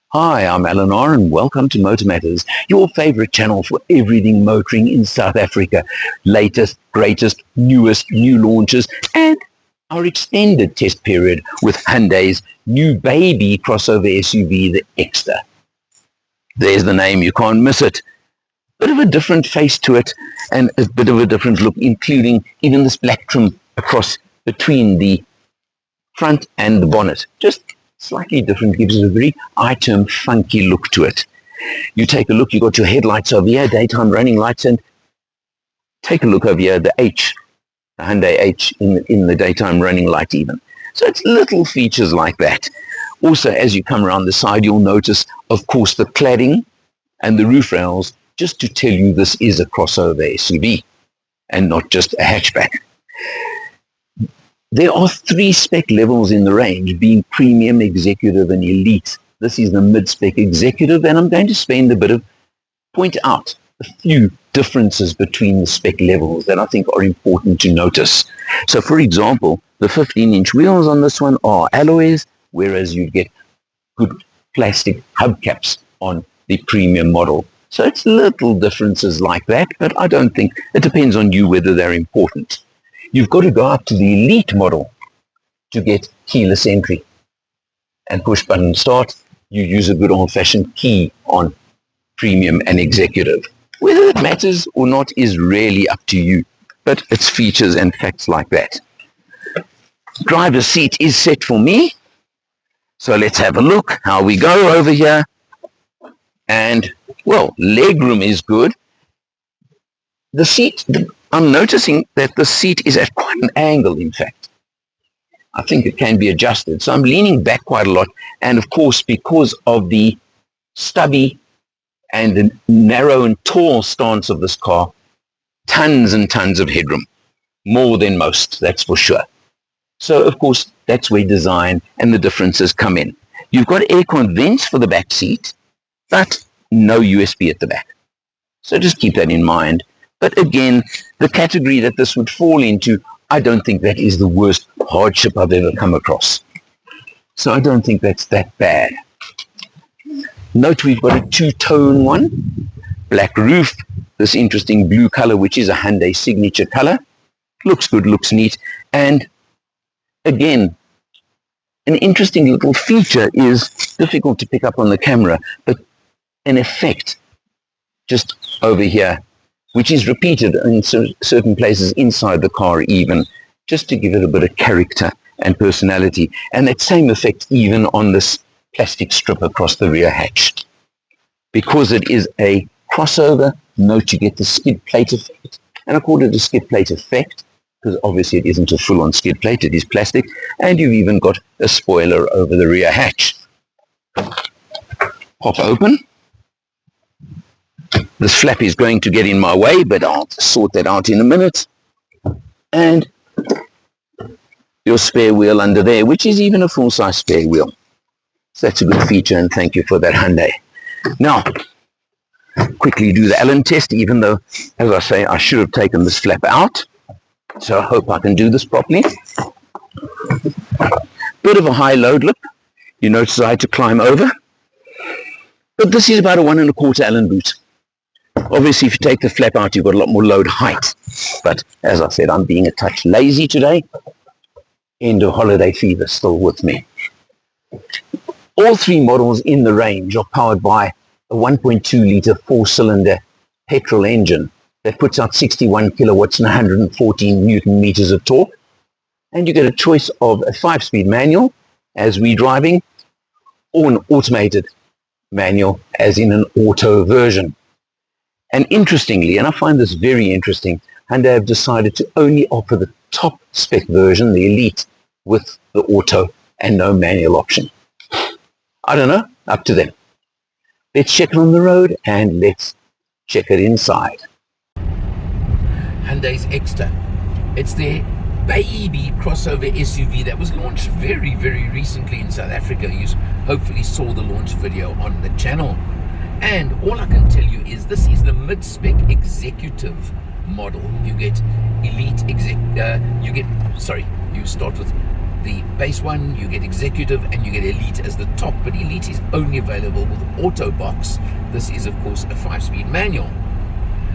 Hi, I'm Alan R and welcome to MotorMatters, your favorite channel for everything motoring in South Africa. Latest, greatest, newest, new launches and our extended test period with Hyundai's new baby crossover SUV, the Exter. There's the name, you can't miss it. Bit of a different face to it and a bit of a different look, including even this black trim across between the front and the bonnet. Just slightly different, gives it a very item funky look to it. You take a look, you got your headlights over here, daytime running lights, and take a look over here, the Hyundai H in the daytime running light even. So it's little features like that. Also, as you come around the side, you'll notice, of course, the cladding and the roof rails, just to tell you this is a crossover SUV and not just a hatchback. There are 3 spec levels in the range, being premium, executive, and elite. This is the mid-spec executive, and I'm going to point out a few differences between the spec levels that I think are important to notice. So, for example, the 15-inch wheels on this one are alloys, whereas you get good plastic hubcaps on the premium model. So it's little differences like that, but I don't think it depends on you whether they're important. You've got to go up to the elite model to get keyless entry and push button start. You use a good old-fashioned key on premium and executive. Whether it matters or not is really up to you, but it's features and facts like that. Driver's seat is set for me, so let's have a look how we go over here. And, well, legroom is good. The seat, I'm noticing that the seat is at quite an angle, in fact. I think it can be adjusted. So I'm leaning back quite a lot. And of course, because of the stubby and the narrow and tall stance of this car, tons and tons of headroom. More than most, that's for sure. So, of course, that's where design and the differences come in. You've got aircon vents for the back seat, but no USB at the back. So just keep that in mind. But again, the category that this would fall into, I don't think that is the worst hardship I've ever come across. So I don't think that's that bad. Note we've got a 2-tone one. Black roof, this interesting blue color, which is a Hyundai signature color. Looks good, looks neat. And again, an interesting little feature is difficult to pick up on the camera, but an effect just over here, which is repeated in certain places inside the car even, just to give it a bit of character and personality. And that same effect even on this plastic strip across the rear hatch. Because it is a crossover, note you get the skid plate effect. And I call it a skid plate effect because obviously it isn't a full-on skid plate, it is plastic. And you've even got a spoiler over the rear hatch. Pop open. This flap is going to get in my way, but I'll sort that out in a minute. And your spare wheel under there, which is even a full-size spare wheel. So that's a good feature, and thank you for that, Hyundai. Now, quickly do the Allen test, even though, as I say, I should have taken this flap out. So I hope I can do this properly. Bit of a high load look. You notice I had to climb over. But this is about a 1 1/4 Allen boot. Obviously, if you take the flap out, you've got a lot more load height. But as I said, I'm being a touch lazy today. End of holiday fever still with me. All 3 models in the range are powered by a 1.2-litre 4-cylinder petrol engine that puts out 61 kilowatts and 114 newton meters of torque. And you get a choice of a 5-speed manual, as we're driving, or an automated manual, as in an auto version. And interestingly, and I find this very interesting, Hyundai have decided to only offer the top spec version, the Elite, with the auto and no manual option. I don't know, up to them. Let's check it on the road and let's check it inside. Hyundai's Exter. It's their baby crossover SUV that was launched very, very recently in South Africa. You hopefully saw the launch video on the channel. And all I can tell you is this is the mid-spec executive model. You get elite you start with the base one, you get executive, and you get elite as the top, but elite is only available with auto box. This is of course a 5-speed manual.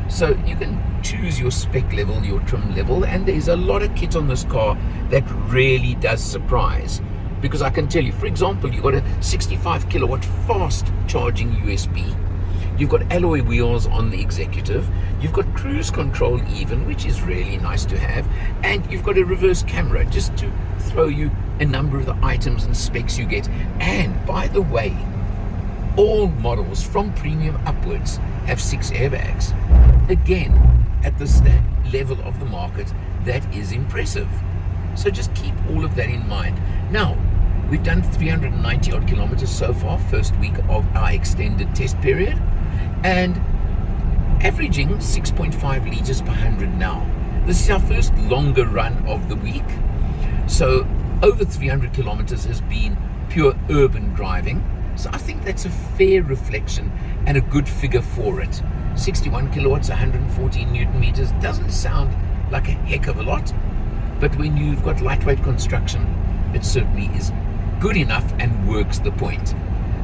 So you can choose your spec level, your trim level, and there's a lot of kit on this car that really does surprise. Because I can tell you, for example, you've got a 65 kilowatt fast charging USB. You've got alloy wheels on the executive. You've got cruise control even, which is really nice to have. And you've got a reverse camera, just to throw you a number of the items and specs you get. And by the way, all models from premium upwards have 6 airbags. Again, at this level of the market, that is impressive. So just keep all of that in mind. Now, we've done 390 odd kilometers so far, first week of our extended test period, and averaging 6.5 liters per 100 now. This is our first longer run of the week. So over 300 kilometers has been pure urban driving. So I think that's a fair reflection and a good figure for it. 61 kilowatts, 114 newton meters doesn't sound like a heck of a lot, but when you've got lightweight construction, it certainly is good enough and works the point.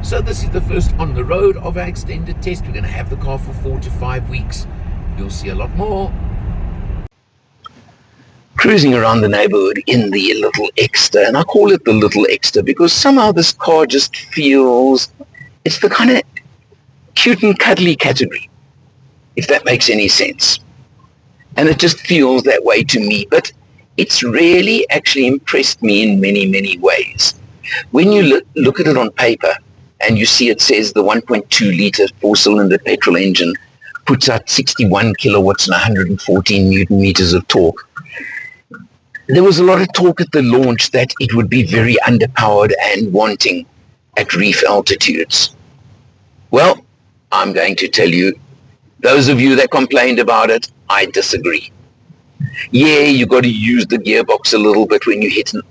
So this is the first on the road of our extended test. We're going to have the car for 4 to 5 weeks. You'll see a lot more. Cruising around the neighborhood in the little Exter, and I call it the little Exter because somehow this car just feels, it's the kind of cute and cuddly category, if that makes any sense. And it just feels that way to me, but it's really actually impressed me in many, many ways. When you look at it on paper and you see it says the 1.2 litre 4-cylinder petrol engine puts out 61 kilowatts and 114 newton meters of torque, there was a lot of talk at the launch that it would be very underpowered and wanting at reef altitudes. Well, I'm going to tell you, those of you that complained about it, I disagree. Yeah, you've got to use the gearbox a little bit when you hit an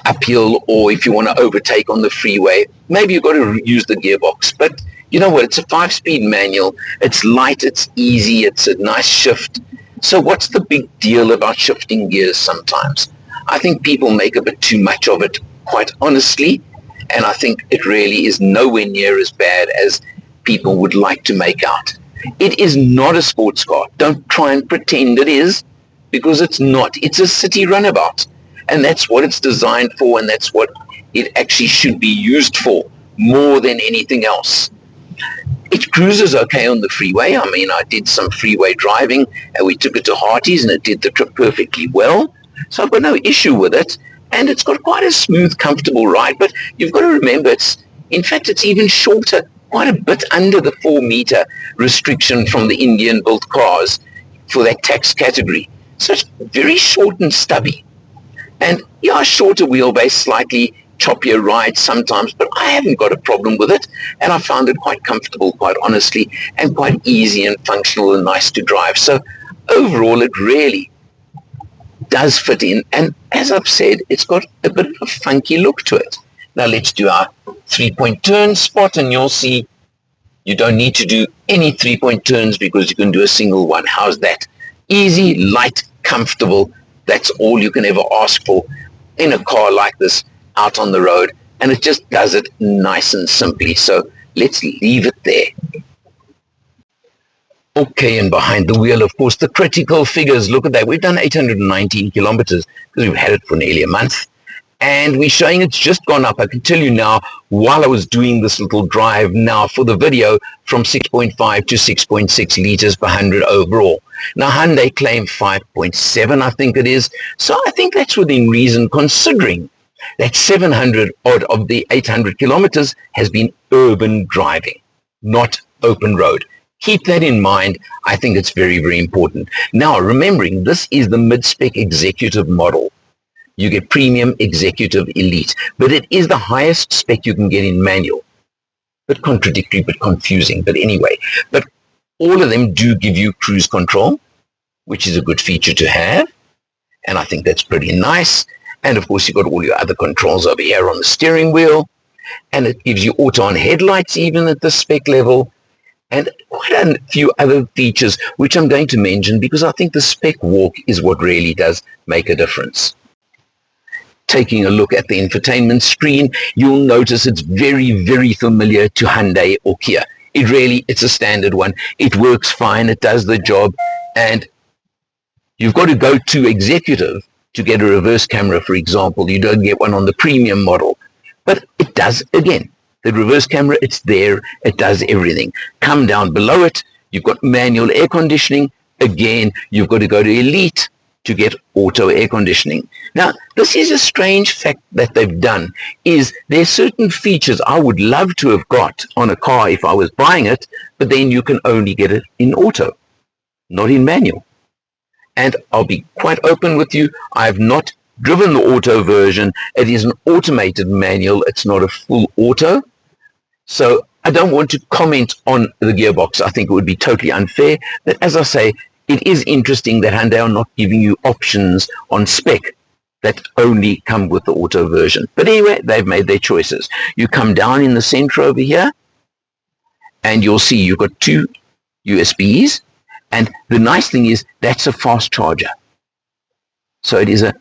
uphill, or if you want to overtake on the freeway, maybe you've got to use the gearbox. But you know what? It's a 5-speed manual. It's light, it's easy, it's a nice shift. So what's the big deal about shifting gears sometimes? I think people make a bit too much of it, quite honestly, and I think it really is nowhere near as bad as people would like to make out. It is not a sports car. Don't try and pretend it is, because it's not. It's a city runabout, and that's what it's designed for, and that's what it actually should be used for, more than anything else. It cruises okay on the freeway. I mean, I did some freeway driving, and we took it to Harties, and it did the trip perfectly well. So I've got no issue with it, and it's got quite a smooth, comfortable ride. But you've got to remember, it's even shorter, quite a bit under the 4-meter restriction from the Indian-built cars for that tax category. So it's very short and stubby. And yeah, shorter wheelbase, slightly choppier ride sometimes, but I haven't got a problem with it, and I found it quite comfortable, quite honestly, and quite easy and functional and nice to drive. So overall, it really does fit in, and as I've said, it's got a bit of a funky look to it. Now let's do our 3-point turn spot, and you'll see you don't need to do any 3-point turns because you can do a single one. How's that? Easy, light, comfortable. That's all you can ever ask for in a car like this out on the road, and it just does it nice and simply. So let's leave it there. Okay, and behind the wheel, of course, the critical figures. Look at that. We've done 819 kilometers because we've had it for nearly a month, and we're showing it's just gone up. I can tell you now, while I was doing this little drive now for the video, from 6.5 to 6.6 liters per 100 overall. Now, Hyundai claim 5.7, I think it is. So I think that's within reason, considering that 700 odd of the 800 kilometers has been urban driving, not open road. Keep that in mind. I think it's very, very important. Now, remembering this is the mid-spec executive model. You get premium, executive, elite, but it is the highest spec you can get in manual. Bit contradictory, but confusing, but anyway. But all of them do give you cruise control, which is a good feature to have, and I think that's pretty nice. And of course, you've got all your other controls over here on the steering wheel, and it gives you auto on headlights even at the spec level, and quite a few other features which I'm going to mention because I think the spec walk is what really does make a difference. taking a look at the infotainment screen, you'll notice it's very, very familiar to Hyundai or Kia. It's a standard one. It works fine. It does the job. And you've got to go to executive to get a reverse camera, for example. You don't get one on the premium model. But it does, again, the reverse camera, it's there. It does everything. Come down below it. You've got manual air conditioning. Again, you've got to go to Elite to get auto air conditioning. Now, this is a strange fact that they've done, is there are certain features I would love to have got on a car if I was buying it, but then you can only get it in auto, not in manual. And I'll be quite open with you, I have not driven the auto version. It is an automated manual, it's not a full auto. So I don't want to comment on the gearbox. I think it would be totally unfair. But as I say, it is interesting that Hyundai are not giving you options on spec that only come with the auto version. But anyway, they've made their choices. You come down in the center over here, and you'll see you've got 2 USBs. And the nice thing is that's a fast charger. So it is a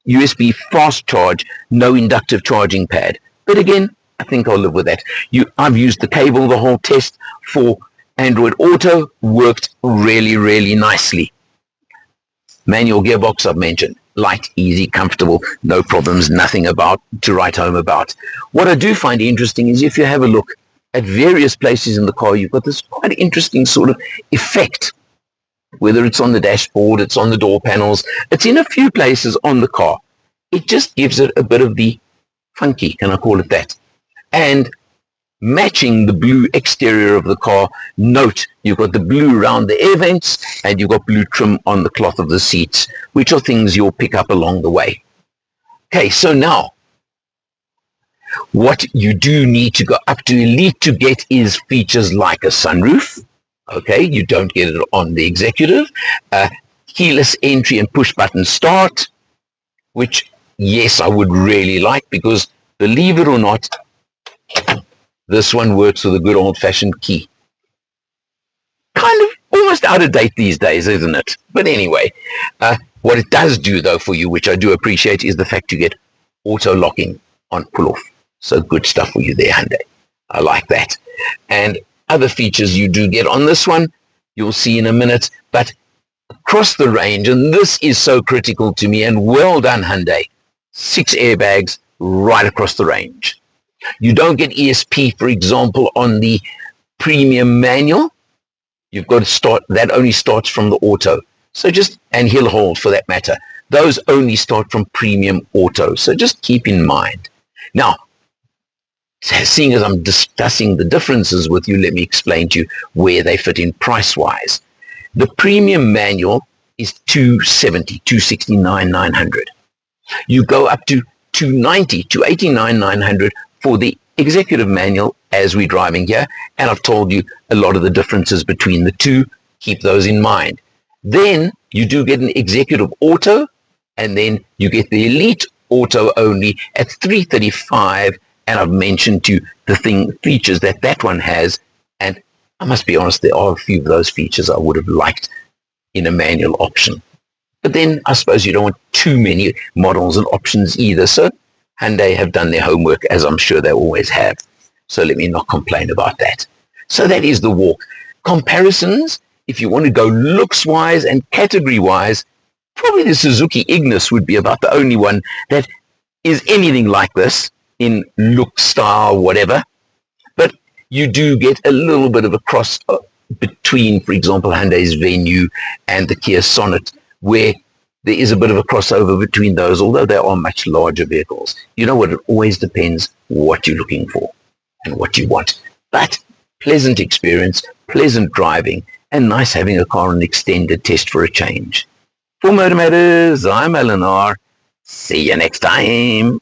USB fast charge, no inductive charging pad. But again, I think I'll live with that. I've used the cable the whole test for Android Auto, worked really, really nicely. Manual gearbox I've mentioned. Light, easy, comfortable, no problems, nothing to write home about. What I do find interesting is if you have a look at various places in the car, you've got this quite interesting sort of effect. Whether it's on the dashboard, it's on the door panels, it's in a few places on the car. It just gives it a bit of the funky, can I call it that? And matching the blue exterior of the car, note you've got the blue around the air vents and you've got blue trim on the cloth of the seats, which are things you'll pick up along the way. Okay, so now what you do need to go up to Elite to get is features like a sunroof. Okay, you don't get it on the executive. Keyless entry and push button start, which yes, I would really like, because believe it or not, this one works with a good old-fashioned key. Kind of almost out of date these days, isn't it? But anyway, what it does do, though, for you, which I do appreciate, is the fact you get auto-locking on pull-off. So good stuff for you there, Hyundai. I like that. And other features you do get on this one, you'll see in a minute. But across the range, and this is so critical to me, and well done, Hyundai, 6 airbags right across the range. You don't get ESP, for example, on the premium manual. You've got to start, that only starts from the auto. So and hill hold for that matter. Those only start from premium auto. So just keep in mind. Now, seeing as I'm discussing the differences with you, let me explain to you where they fit in price-wise. The premium manual is $270, $269, $900. You go up to $290, $289, $900 for the executive manual as we're driving here, and I've told you a lot of the differences between the two. Keep those in mind. Then you do get an executive auto, and then you get the Elite auto only at $335, and I've mentioned to you the features that one has, and I must be honest, there are a few of those features I would have liked in a manual option. But then I suppose you don't want too many models and options either, so Hyundai have done their homework, as I'm sure they always have. So let me not complain about that. So that is the walk. Comparisons, if you want to go looks-wise and category-wise, probably the Suzuki Ignis would be about the only one that is anything like this in look, style, whatever. But you do get a little bit of a cross between, for example, Hyundai's Venue and the Kia Sonet, where there is a bit of a crossover between those, although they are much larger vehicles. You know what? It always depends what you're looking for and what you want. But pleasant experience, pleasant driving, and nice having a car on an extended test for a change. For MotorMatters, I'm Eleanor. See you next time.